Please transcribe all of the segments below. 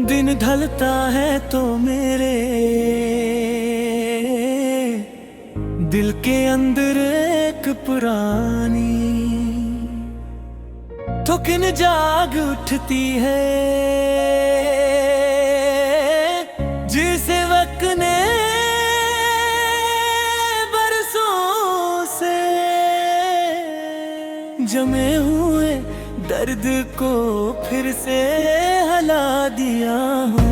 दिन ढलता है तो मेरे दिल के अंदर एक पुरानी थुकन जाग उठती है, जिसे वक्त ने बरसों से जमे हुए दर्द को फिर से हला दिया हूँ।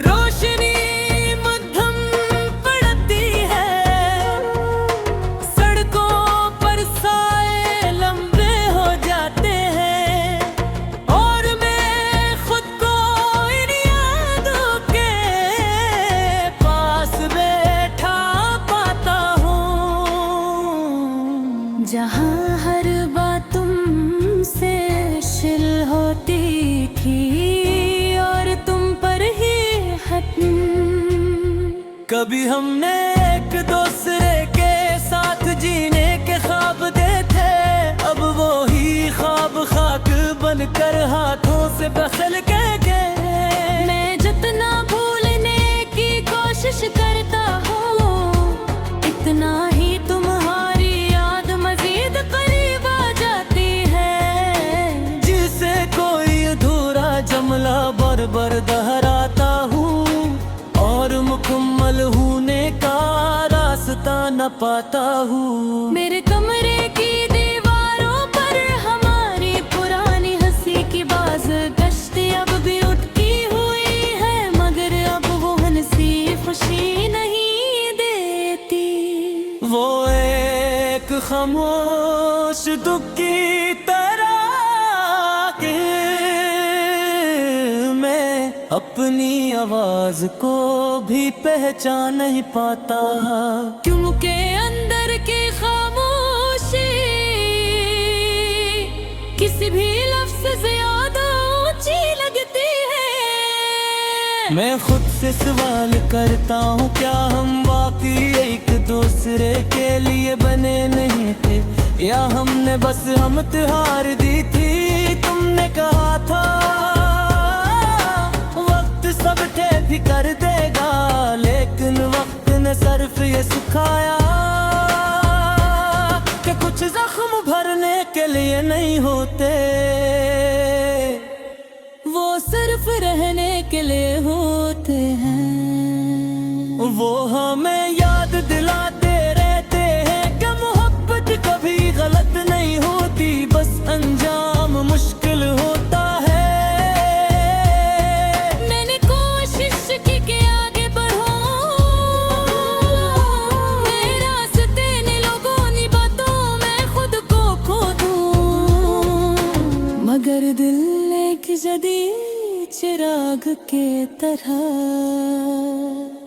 रोशनी मध्यम पड़ती है, सड़कों पर साए लंबे हो जाते हैं, और मैं खुद को इन यादों के पास बैठा पाता हूँ, जहाँ हर बात तुमसे शिल होती थी और तुम पर ही खत्म। कभी हमने एक दूसरे के साथ जीने के ख्वाब देखे, अब वो ही ख्वाब खाक बनकर हाथों से बखल गए। मैं जितना भूलने की कोशिश करता हूँ, इतना ही तुम्हारी याद मजीद करीब आ जाती है, जिसे कोई अधूरा जुमला बार बार दोहराता हूँ, और मुकम्मल होने का रास्ता न पाता हूँ। मेरे कमरे की दीवारों पर हमारी पुरानी हंसी की बाज गश्ती अब भी उठती हुई है, मगर अब वो हंसी खुशी नहीं देती। वो एक खामोश दुख की तरह के मैं अपनी आवाज को भी पहचान नहीं पाता, क्योंकि अंदर की खामोशी किसी भी लफ्ज़ से ज्यादा ऊंची लगती है। मैं खुद से सवाल करता हूँ, क्या हम वाकई एक दूसरे के लिए बने नहीं थे, या हमने बस हम त्योहार दी थी। तुमने कहा था वक्त सब ठीक कर देगा, लेकिन वक्त ने सिर्फ ये सिखाया कि कुछ जख्म भरने के लिए नहीं होते, वो सिर्फ रहने के लिए होते हैं। वो हमें याद दिलाते रहते हैं कि मोहब्बत कभी गलत नहीं होती, बस अंजाम मुश्किल होता है। मैंने कोशिश की कि आगे बढ़ूं, मेरे रास्ते ने लोगों ने बातों में खुद को खो दूं, मगर दिल एक जदीद चिराग के तरह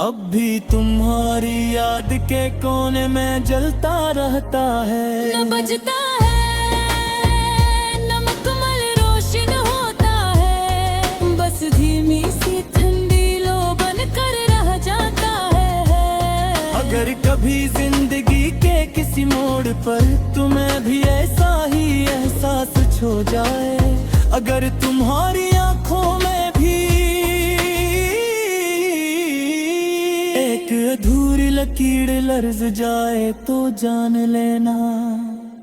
अब भी तुम्हारी याद के कोने में जलता रहता है। न बजता है न मुकम्मल रोशन होता है, बस धीमी सी ठंडी लो बन कर रह जाता है। अगर कभी जिंदगी के किसी मोड़ पर तुम्हें भी ऐसा ही एहसास छो जाए, अगर तुम्हारी आंखों में भी एक अधूरी लकीर लर्ज जाए, तो जान लेना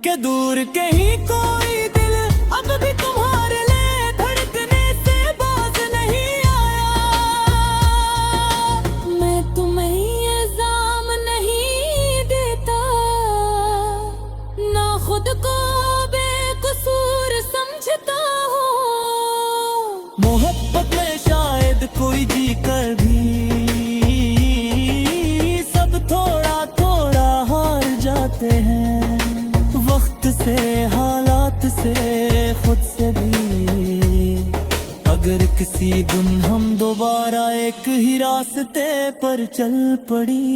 कि दूर कहीं कोई दिल अब भी तुम्हारे लिए धड़कने से बाज नहीं आया। मैं तुम्हें इल्जाम नहीं देता, ना खुद को बेकसूर समझता हूँ। मोहब्बत में शायद कोई जी कर भी सब थोड़ा थोड़ा हार जाते हैं, वक्त से, हालात से, खुद से भी। अगर किसी दिन हम दोबारा एक ही रास्ते पर चल पड़ी,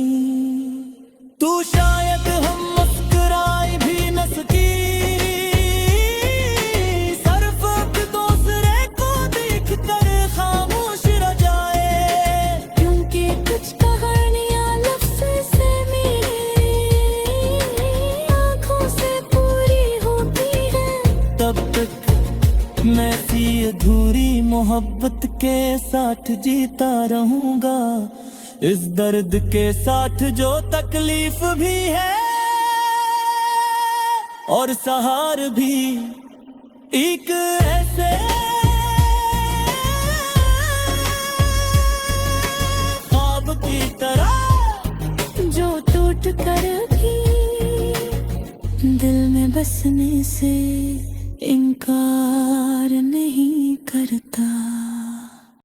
तो शायद हम मुस्कुराए भी न सकी, सिर्फ एक दूसरे को देख कर खामोश रह जाए, क्योंकि कुछ कहानियां लफ्ज़ से मेरी आँखों से पूरी होती हैं। तब मैं सी अधूरी मोहब्बत के साथ जीता रहूंगा, इस दर्द के साथ जो तकलीफ भी है और सहार भी, एक ऐसे ख्वाब की तरह जो टूट कर भी दिल में बसने से इनकार नहीं